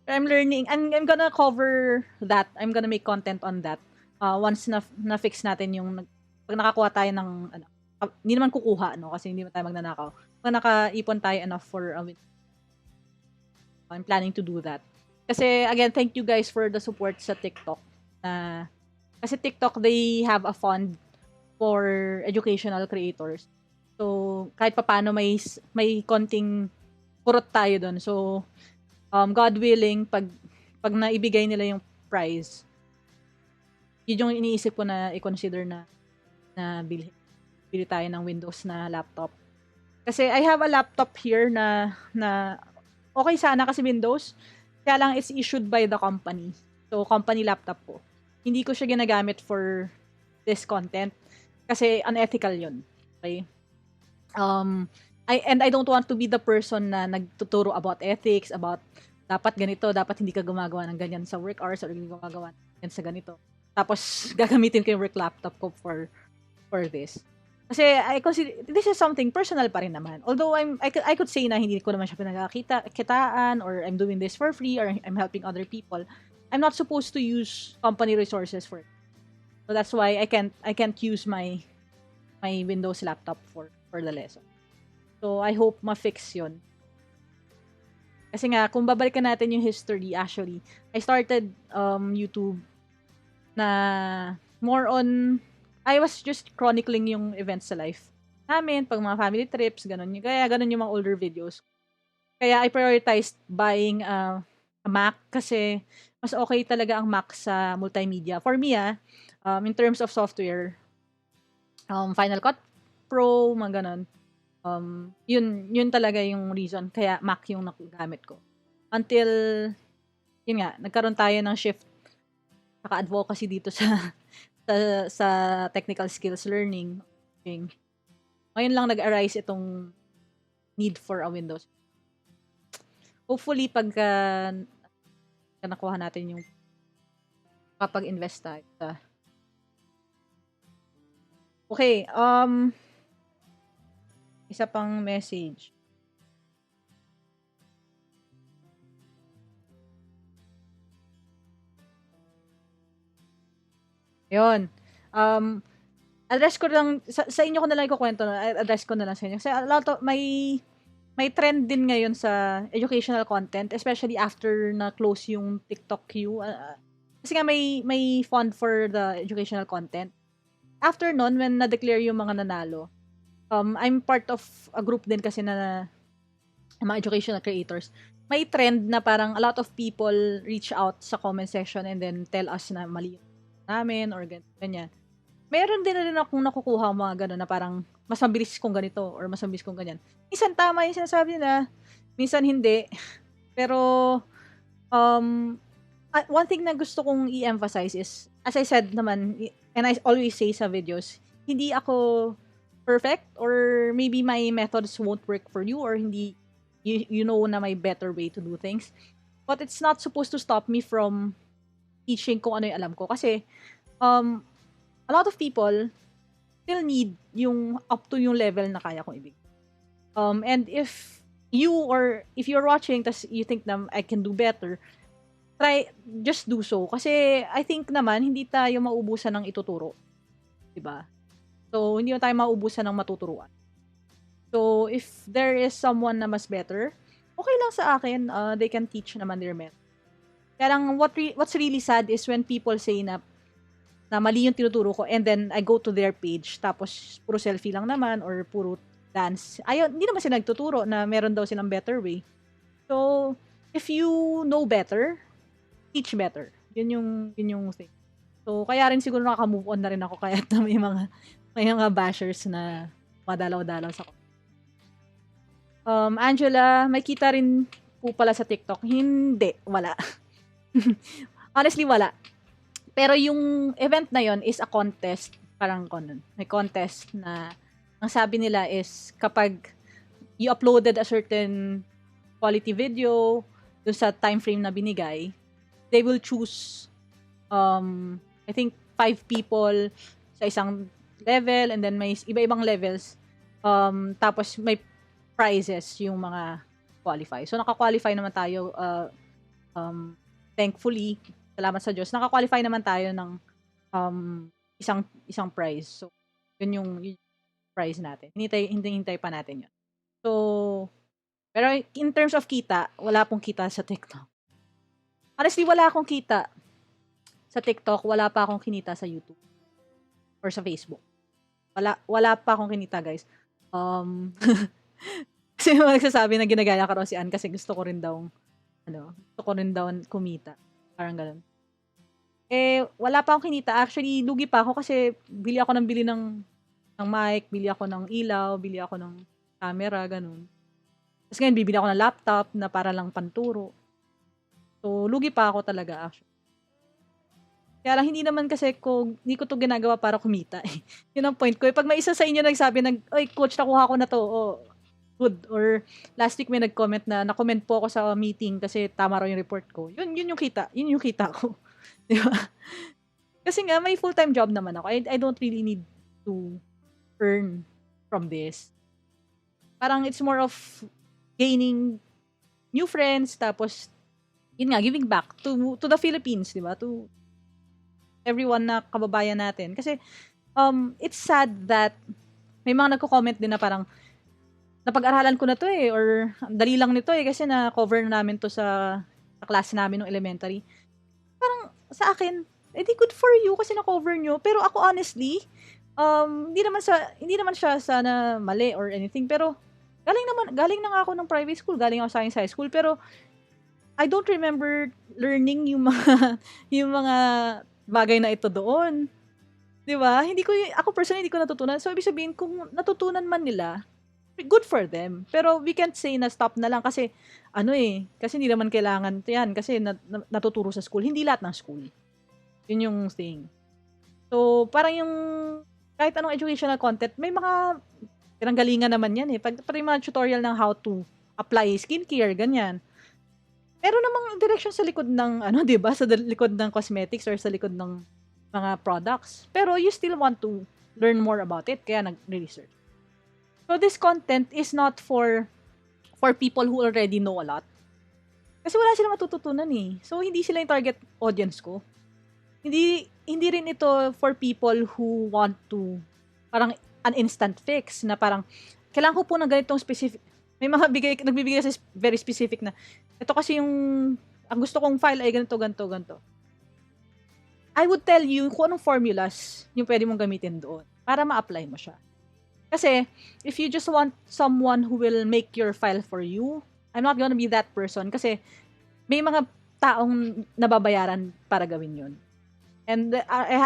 I'm learning. I'm gonna cover that. I'm gonna make content on that. Once na-fix natin yung pag nakakuha tayo ng hindi naman kukuha kasi hindi naman tayo magnanakaw. Pag nakaipon tayo enough for a win. I'm planning to do that. Kasi again, thank you guys for the support sa TikTok. Kasi TikTok, they have a fund for educational creators. So, kahit papaano may konting kurot tayo doon. So, God willing, pag naibigay nila yung prize, yun yung iniisip ko na i-consider na bili tayo ng Windows na laptop. Kasi I have a laptop here na okay sana kasi Windows, kaya lang it's issued by the company. So, company laptop ko. Hindi ko siya ginagamit for this content kasi unethical yun. Okay? I don't want to be the person na nagtuturo about ethics, about dapat ganito, dapat hindi ka gumagawa ng ganyan sa work hours or hindi gumagawa ng ganyan sa ganito. Tapos, gagamitin ko yung work laptop ko for this. Kasi I consider, this is something personal pa rin naman. Although I could say na hindi ko naman siya pinagkitaan or I'm doing this for free or I'm helping other people. I'm not supposed to use company resources for it. So that's why I can't use my Windows laptop for the lesson. So I hope ma-fix 'yon. Kasi nga kung babalikan natin yung history, actually I started YouTube na more on I was just chronicling yung events sa life namin, pag mga family trips, ganun. Kaya ganun yung mga older videos. Kaya I prioritized buying a Mac kasi mas okay talaga ang Mac sa multimedia. For me, in terms of software, Final Cut Pro, mga ganun. Yun talaga yung reason kaya Mac yung nagamit ko. Until, yun nga, nagkaroon tayo ng shift saka-advocacy dito sa technical skills learning. Okay. Ngayon lang nag-arise itong need for a Windows. Hopefully, pagka nakuha natin yung kapag-invest tayo. Okay, isa pang message. Yun. Address ko lang, sa inyo ko na lang ikukwento, address ko na lang sa inyo. Kasi may trend din ngayon sa educational content, especially after na close yung TikTok queue. Kasi nga may fund for the educational content. After nun, when na-declare yung mga nanalo, I'm part of a group din kasi na mga educational creators. May trend na parang a lot of people reach out sa comment section and then tell us na mali namin or ganyan. Meron din na rin akong nakukuha mga gano'n na parang mas mabilis kong ganito or mas mabilis kong ganyan. Minsan tama yung sinasabi nila, minsan hindi. Pero, one thing na gusto kong i-emphasize is, as I said naman, and I always say sa videos, hindi ako perfect or maybe my methods won't work for you or hindi, you know na may better way to do things. But it's not supposed to stop me from teaching kung ano yung alam ko. Kasi, a lot of people still need yung up to yung level na kaya kong ibigay. And if you're watching tas you think na I can do better, just do so. Kasi I think naman, hindi tayo maubusan ng ituturo. Diba? So, hindi tayo maubusan ng matuturuan. So, if there is someone na mas better, okay lang sa akin, they can teach naman their method. Kaya lang, what's really sad is when people say na mali yung tinuturo ko and then I go to their page tapos puro selfie lang naman or puro dance. Ayun, hindi naman sila nagtuturo na meron daw silang better way. So, if you know better, teach better. Yun yung thing. So, kaya rin siguro nakaka-move on na rin ako kaya na may mga bashers na madalaw-dalaw sa Angela, may kita rin po pala sa TikTok. Hindi, wala. Honestly, wala. Pero yung event na yon is a contest. Parang ganun. May contest na ang sabi nila is kapag you uploaded a certain quality video dun sa time frame na binigay, they will choose I think 5 people sa isang level and then may iba-ibang levels. Tapos may prizes yung mga qualify. So naka-qualify naman tayo thankfully, salamat sa Diyos, naka-qualify naman tayo ng isang prize. So yun yung prize natin. Hintay pa natin yun. So pero in terms of kita, wala pong kita sa TikTok. Honestly, wala akong kita sa TikTok, wala pa akong kinita sa YouTube or sa Facebook. Wala pa akong kinita, guys. Kasi magsasabi na ginagaya ka raw si Ann kasi gusto ko rin daw kumita. Parang ganun. Wala pa akong kinita. Actually, lugi pa ako kasi bili ako ng mic, bili ako ng ilaw, bili ako ng camera, ganun. Tapos ngayon, bibili ako ng laptop na para lang panturo. So, lugi pa ako talaga, actually. Kaya lang, hindi naman kasi hindi ko to ginagawa para kumita. Yun ang point ko. Pag may isa sa inyo nagsabi, oy, coach, nakuha ko na to. Oh, good. Or last week may nag-comment na, na-comment po ako sa meeting kasi tama raw yung report ko. Yun yung kita. Yun yung kita ko. Di ba? Kasi nga, may full-time job naman ako. I don't really need to earn from this. Parang it's more of gaining new friends, tapos, yun nga, giving back to the Philippines, di ba? To everyone na kababayan natin. Kasi, it's sad that may mga nagko-comment din na parang, napag-aralan ko na to or dali lang nito kasi na-cover na namin to sa klase namin ng elementary. Parang, sa akin, di good for you kasi na-cover nyo. Pero ako, honestly, hindi naman siya sana mali or anything, pero, galing na nga ako ng private school, galing ako sa science high school, pero, I don't remember learning yung mga bagay na ito doon. 'Di ba? Ako personally hindi ko natutunan. So ibig sabihin kung natutunan man nila, good for them. Pero we can't say na stop na lang kasi kasi hindi naman kailangan 'yan kasi natuturo sa school. Hindi lahat ng school. 'Yun yung thing. So parang yung kahit anong educational content, may mga pinanggalingan naman 'yan Pag mga tutorial ng how to apply skincare, ganyan. Meron namang direction sa likod ng 'di ba? Sa likod ng cosmetics or sa likod ng mga products. Pero you still want to learn more about it kaya nag-research. So this content is not for people who already know a lot. Kasi wala silang matututunan So hindi sila yung target audience ko. Hindi rin ito for people who want to parang an instant fix na parang kailangan ko po ng ganitong specific. May mga nagbibigay kasi very specific na ito kasi ang gusto kong file ay ganito. I would tell you kung anong formulas yung pwede mong gamitin doon para ma-apply mo siya. Kasi, if you just want someone who will make your file for you, I'm not gonna be that person kasi may mga taong nababayaran para gawin yun. And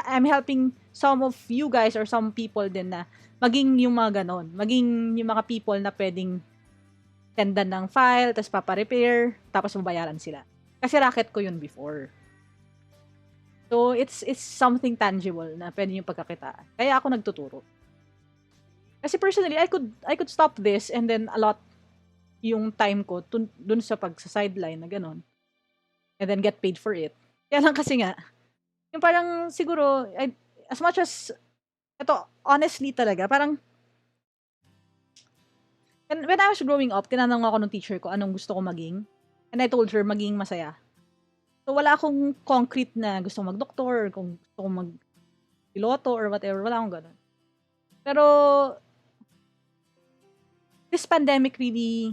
I'm helping some of you guys or some people din na maging yung mga ganon. Maging yung mga people na pwedeng sendan ng file, tapos paparepair, tapos mabayaran sila. Kasi racket ko yun before. So, it's something tangible na pwede yung pagkakitaan. Kaya ako nagtuturo. Kasi personally, I could stop this and then allot yung time ko dun sa pag-sideline na ganon. And then get paid for it. Kaya lang kasi nga, yung parang siguro, as much as, ito, honestly talaga, parang, when I was growing up, tinanong ako ng teacher ko anong gusto ko maging. And I told her, maging masaya. So, wala akong concrete na gusto kong mag-doktor or kung gusto kong mag-piloto or whatever. Wala akong ganun. Pero, this pandemic really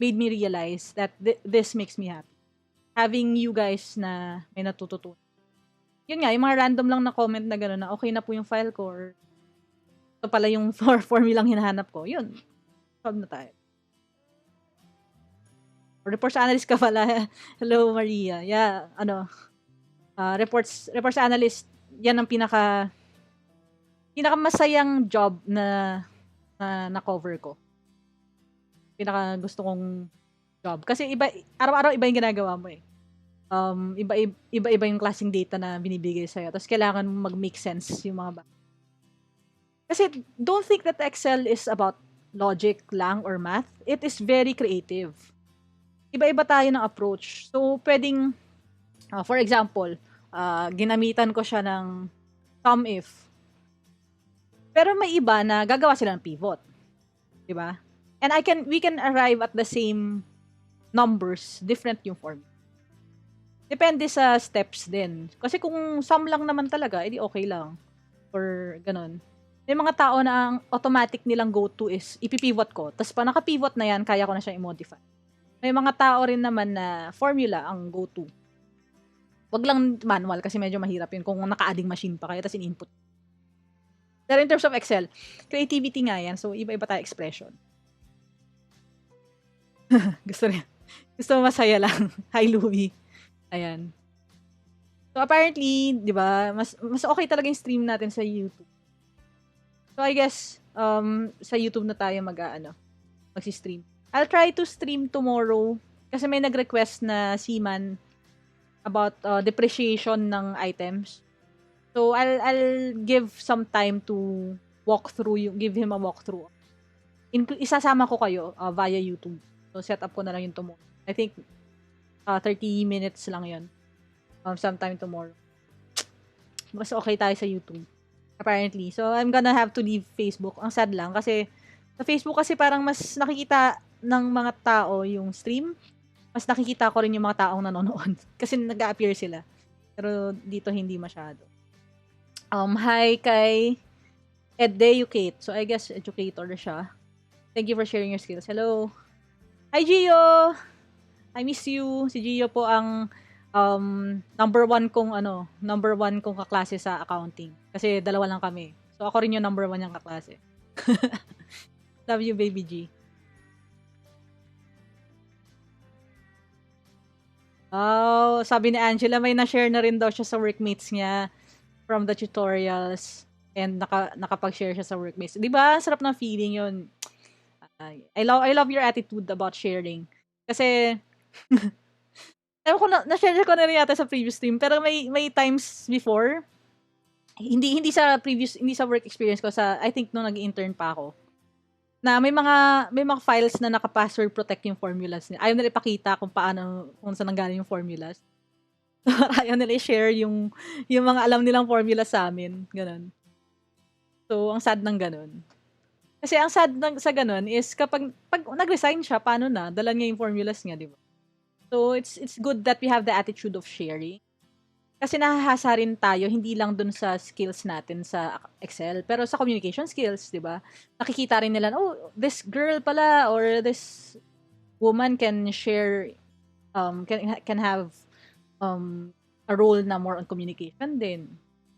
made me realize that this makes me happy. Having you guys na may natututunan. Yun nga, yung mga random lang na comment na gano'n na okay na po yung file ko or ito pala yung formulang hinahanap ko. Yun. Solve na tayo. Reports analyst ka pala. Hello, Maria. Yeah, reports analyst, yan ang pinakamasayang job na cover ko. Pinaka gusto kong job. Kasi araw-araw iba yung ginagawa mo eh. Iba-iba yung klaseng data na binibigay sa'yo. Tapos kailangan mo mag-make sense yung mga Kasi don't think that Excel is about logic lang or math. It is very creative. Iba-iba tayo ng approach. So, pwedeng, for example, ginamitan ko siya ng sum if. Pero may iba na gagawa sila ng pivot. Diba? And we can arrive at the same numbers, different yung formula. Depende sa steps din. Kasi kung sum lang naman talaga, edi okay lang. Or ganun. May mga tao na ang automatic nilang go-to is ipipivot ko. Tapos pa nakapivot na yan, kaya ko na siya i-modify. May mga tao rin naman na formula ang go-to. Wag lang manual kasi medyo mahirap yun kung naka-adding machine pa kayo tapos in-input. Pero in terms of Excel, creativity nga yan. So, iba-iba tayo expression. Gusto mo masaya lang. Hi, Louie. Ayan. So, apparently, di ba, mas okay talaga yung stream natin sa YouTube. So, I guess, sa YouTube na tayo magsi-stream. I'll try to stream tomorrow kasi may nag-request na Seaman about depreciation ng items. So, I'll give some time to give him a walkthrough. Isasama ko kayo via YouTube. So, set up ko na lang yun tomorrow. I think 30 minutes lang yun. Sometime tomorrow. Mas okay tayo sa YouTube. Apparently. So, I'm gonna have to leave Facebook. Ang sad lang kasi sa Facebook kasi parang mas nakikita ng mga tao yung stream. Mas nakikita ko rin yung mga taong nanonood. Kasi nag-a-appear sila. Pero dito hindi masyado. Hi kay Educate. So, I guess educator siya. Thank you for sharing your skills. Hello. Hi, Gio! I miss you. Si Gio po ang number one kong kaklase sa accounting. Kasi dalawa lang kami. So, ako rin yung number one niyang kaklase. Love you, baby G. Oh, sabi ni Angela, may na-share na rin daw siya sa workmates niya from the tutorials and nakapag-share siya sa workmates. 'Di ba? Sarap ng feeling 'yon. I love your attitude about sharing. Kasi ewan ko na-share ko na rin yata sa previous stream, pero may times before hindi sa work experience ko, I think nung nag-intern pa ako, na may mga files na naka-password protect yung formulas niya. Ayaw nila ipakita kung saan nanggaling yung formulas. Ayaw nila i-share yung mga alam nilang formula sa amin. Ganun. So, ang sad ng ganun. Kasi ang sad sa ganun is pag nag-resign siya, paano na? Dala niya yung formulas niya, di ba? So, it's good that we have the attitude of sharing. Kasi nahahasa rin tayo, hindi lang dun sa skills natin sa Excel, pero sa communication skills, di ba? Nakikita rin nila, oh, this girl pala, or this woman can share, can have a role na more on communication din.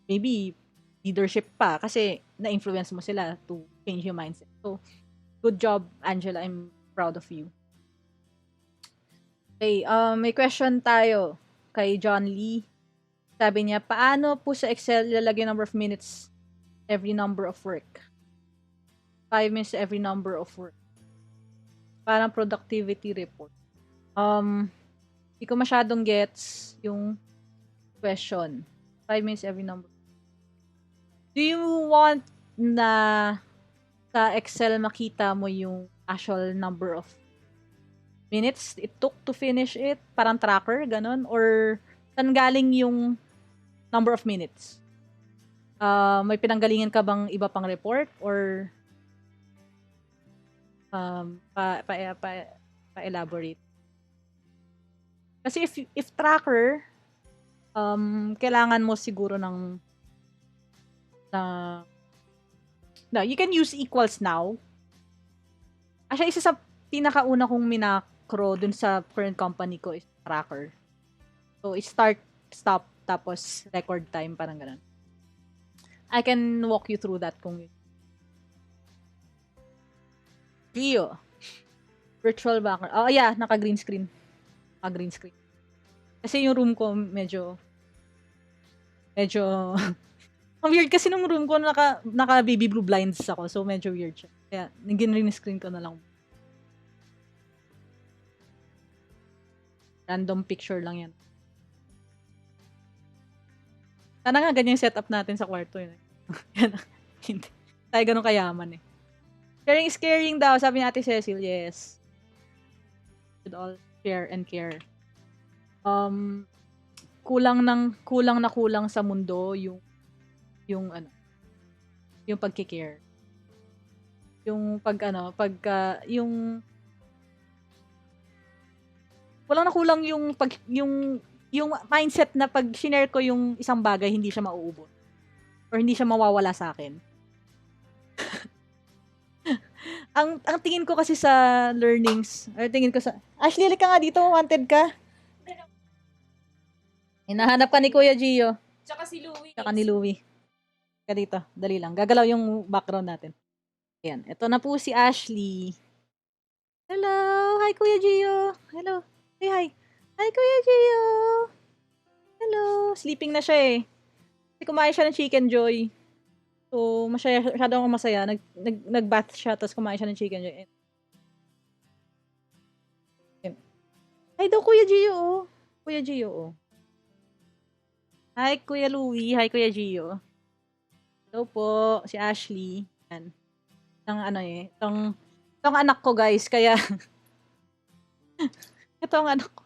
Maybe leadership pa kasi na-influence mo sila to change your mindset. So, good job, Angela. I'm proud of you. Okay, may question tayo kay John Lee. Sabi niya, paano po sa Excel ilalagay number of minutes every number of work? 5 minutes every number of work. Parang productivity report. Hindi ko masyadong gets yung question. 5 minutes every number. Do you want na sa Excel makita mo yung actual number of minutes it took to finish it? Parang tracker, ganun? Or saan galing yung number of minutes? May pinanggalingan ka bang iba pang report? Or pa-elaborate? Kasi if tracker, kailangan mo siguro ng you can use equals now. Actually, isa sa pinakauna kong minakro dun sa current company ko is tracker. So, it's start, stop, tapos record time, parang ganun. I can walk you through that kung Gio. Virtual background. Oh, yeah, naka-green screen. Naka-green screen. Kasi yung room ko medyo ang weird kasi nung room ko naka baby blue blinds ako. So, medyo weird siya. Kaya, nag-green screen ko na lang. Random picture lang yan. Sana nga ganyan yung setup natin sa kwarto yun. Yan. Hindi. Tayo ganun kayaman eh. Sharing is caring daw, sabi ni Ate Cecil. Yes. Should all share and care. Kulang na kulang sa mundo yung pagki-care. Yung yung kulang na kulang yung mindset na pag shinare ko yung isang bagay, hindi siya mauubos. Or hindi siya mawawala sa akin. ang tingin ko kasi sa learnings, or tingin ko sa, Ashley, ka nga dito, wanted ka. Hinahanap ka ni Kuya Gio. Tsaka si Louie. Tsaka ni Louie. Ka dito, dali lang. Gagalaw yung background natin. Ayan, ito na po si Ashley. Hello! Hi, Kuya Gio! Hello! Say hi! Hi, Kuya Gio! Hello! Sleeping na siya eh. Kasi kumain siya ng Chicken Joy. So, masyado akong masaya. Nag-bath siya, tapos kumain siya ng Chicken Joy. Hi daw, Kuya Gio, oh. Kuya Gio, oh. Hi, Kuya Louie. Hi, Kuya Gio. Hello po, si Ashley. Yan. Itong anak ko, guys. Kaya, itong anak ko.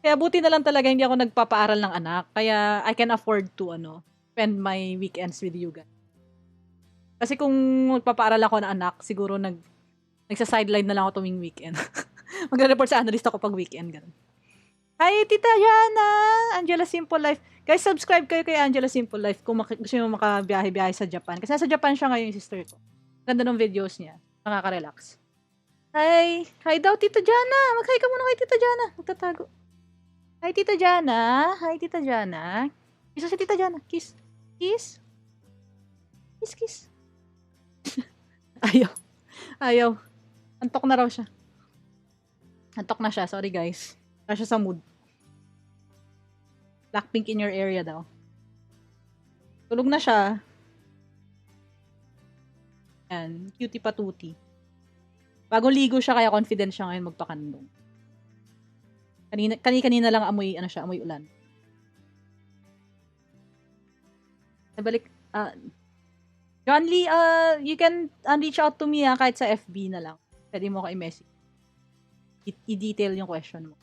Kaya buti na lang talaga hindi ako nagpapaaral ng anak. Kaya I can afford to spend my weekends with you guys. Kasi kung magpapaaral ako ng anak, siguro nagsa-sideline na lang ako tuwing weekend. Magre-report sa analyst ako pag weekend. Ganun. Hi, Tita Jana! Angela Simple Life. Guys, subscribe kayo kay Angela Simple Life kung gusto nyo makabiyahe-biyahe sa Japan. Kasi nasa Japan siya ngayon yung sister ko. Ganda ng videos niya. Nakaka-relax. Hi! Hi daw, Tita Jana! Mag-hi ka muna kay Tita Jana. Magtatago. Hi, Tita Jana. Hi, Tita Jana. Kiss si Tita Jana. Kiss. Kiss. Kiss, kiss. Ayaw. Antok na raw siya. Antok na siya. Sorry, guys. Wala siya sa mood. Blackpink in your area daw. Tulog na siya. Yan. Cutie patuti. Bagong ligo siya, kaya confident siya ngayon magpakandong. Kanina lang amoy ulan. Nabalik, John Lee, you can reach out to me kahit sa FB na lang. Pwede mo ako i-message. I-detail yung question mo.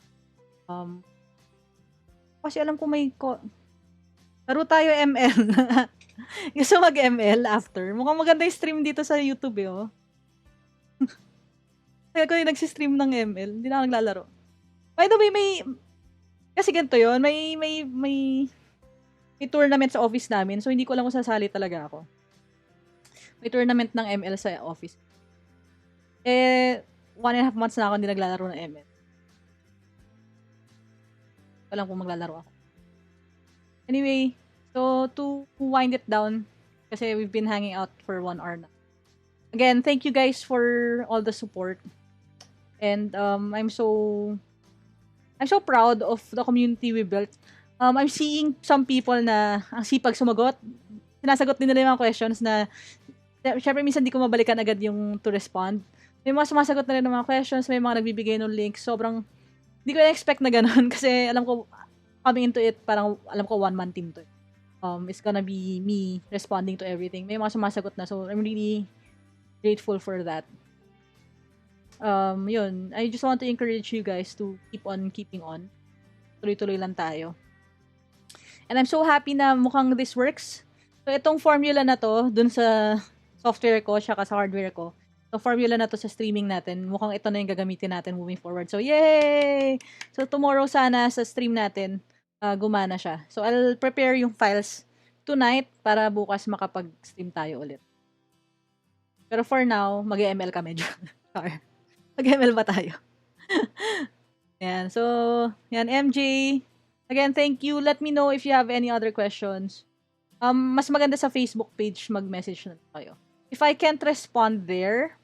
Kasi alam ko laro tayo ML. Gusto mag-ML after. Mukhang maganda yung stream dito sa YouTube eh, oh. Kaya ko yung nagsistream ng ML, hindi na ako naglalaro. By the way, kasi ganito yun, may tournament sa office namin, so hindi ko lang kung sasali talaga ako. May tournament ng ML sa office. 1.5 months na ako hindi naglalaro ng ML. Walang kung maglalaro ako. Anyway, so to wind it down, kasi we've been hanging out for 1 hour na. Again, thank you guys for all the support. And I'm so proud of the community we built. I'm seeing some people na ang sipag sumagot. Sinasagot din nila yung mga questions na syempre minsan di ko mabalikan agad yung to respond. May mga sumasagot na rin ng mga questions, may mga nagbibigay ng links. Sobrang hindi ko na-expect na ganun kasi alam ko coming into it, parang alam ko one-man team to. It's gonna be me responding to everything. May mga sumasagot na, so I'm really grateful for that. Yun. I just want to encourage you guys to keep on keeping on. Tuloy-tuloy lang tayo. And I'm so happy na mukhang this works. So, itong formula na to, dun sa software ko, tsaka sa hardware ko, so, formula na to sa streaming natin, mukhang ito na yung gagamitin natin moving forward. So, yay! So, tomorrow sana sa stream natin, gumana siya. So, I'll prepare yung files tonight para bukas makapag-stream tayo ulit. Pero for now, mag-ML kami dyan. Sorry. Mag-ML ba tayo? Yan. So, yan, MJ. Again, thank you. Let me know if you have any other questions. Mas maganda sa Facebook page mag-message na kayo. If I can't respond there,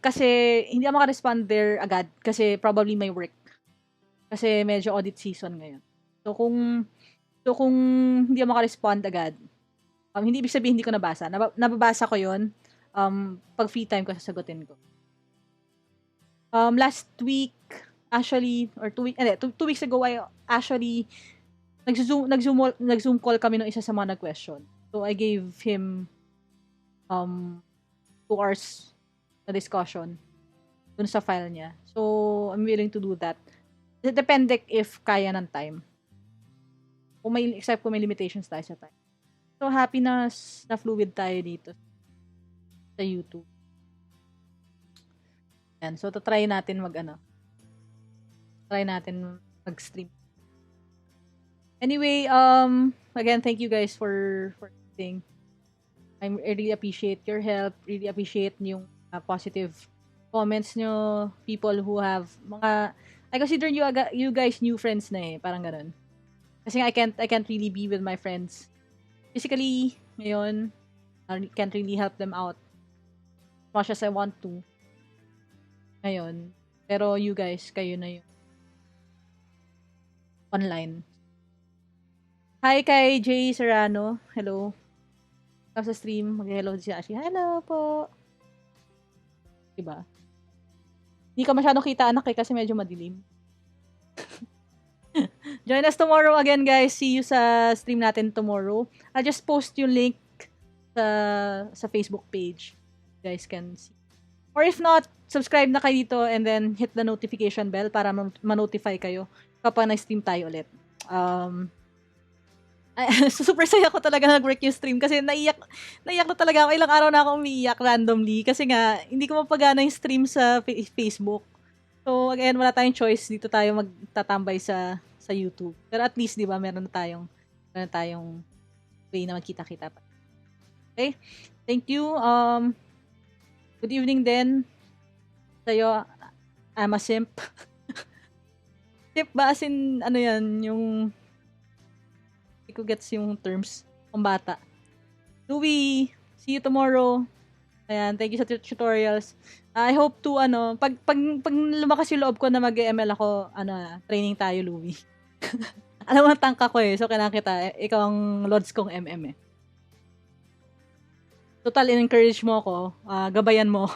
kasi hindi ako maka-respond there agad kasi probably may work. Kasi medyo audit season ngayon. So, kung hindi ako maka-respond agad, hindi ibig sabihin hindi ko nabasa. Nababasa ko yun. Pag free time ko, sasagutin ko. Last week, actually, or 2 weeks ago, I actually, nag-Zoom call kami ng isa sa mga nag-question. So, I gave him, 2 hours na discussion dun sa file niya. So, I'm willing to do that. Depende if kaya ng time. Except kung may limitations tayo sa time. So, happy na fluid tayo dito sa YouTube. Yan. So, try natin mag-stream. Anyway, again, thank you guys for everything. I really appreciate your help. Really appreciate yung positive comments nyo. People who have I consider you guys new friends na eh. Parang ganun. Kasi I can't really be with my friends physically ngayon. I can't really help them out as much as I want to ngayon. Pero you guys, kayo na yung online. Hi kay Jay Serrano. Hello. Tapos sa stream, mag-hello si Ashley. Hello po. Diba? Hindi ka masyadong kita anak eh kasi medyo madilim. Join us tomorrow again guys. See you sa stream natin tomorrow. I'll just post yung link sa Facebook page. You guys can see. Or if not, subscribe na kayo dito and then hit the notification bell para ma-notify kayo kapag na-stream tayo ulit. Super saya ko talaga nag-work yung stream kasi naiyak na talaga ako. Ilang araw na ako umiiyak randomly kasi nga hindi ko mapagana yung stream sa Facebook. So again, wala tayong choice, dito tayo magtatambay sa YouTube. Pero at least 'di ba, meron na tayong way na magkita-kita pa. Okay? Thank you. Good evening din sa'yo. I'm a simp. Simp ba as in ano 'yan, yung hindi ko gets yung terms ng bata. Louie, see you tomorrow. Ayan, thank you sa tutorials. I hope to, pag lumakas yung loob ko na mag-ML ako, training tayo, Louie. Alam mo, tangka ko eh. So, kailangan kita. Ikaw ang lods kong MM eh. Total, in-encourage mo ako. Gabayan mo.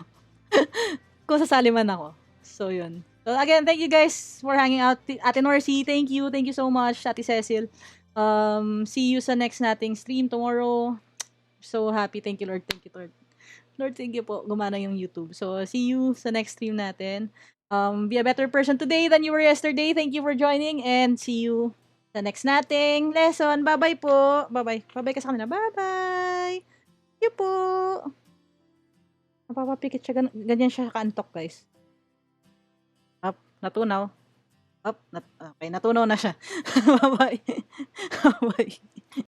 Kung sasali man ako. So, yun. So, again, thank you guys for hanging out. Ate Norcy, thank you. Thank you so much. Ate Cecil. See you sa next nating stream tomorrow. So happy. Thank you, Lord. Thank you, Lord. Lord, thank you po. Gumana yung YouTube. So, see you sa next stream natin. Be a better person today than you were yesterday. Thank you for joining and see you sa next nating lesson. Bye-bye po. Bye-bye. Bye-bye ka sa kanila. Bye-bye. Thank you po. Napapapikit siya. Ganyan siya kaantok, guys. Up. Natunaw. Up. Okay, natunaw na siya. Bye-bye. Bye-bye.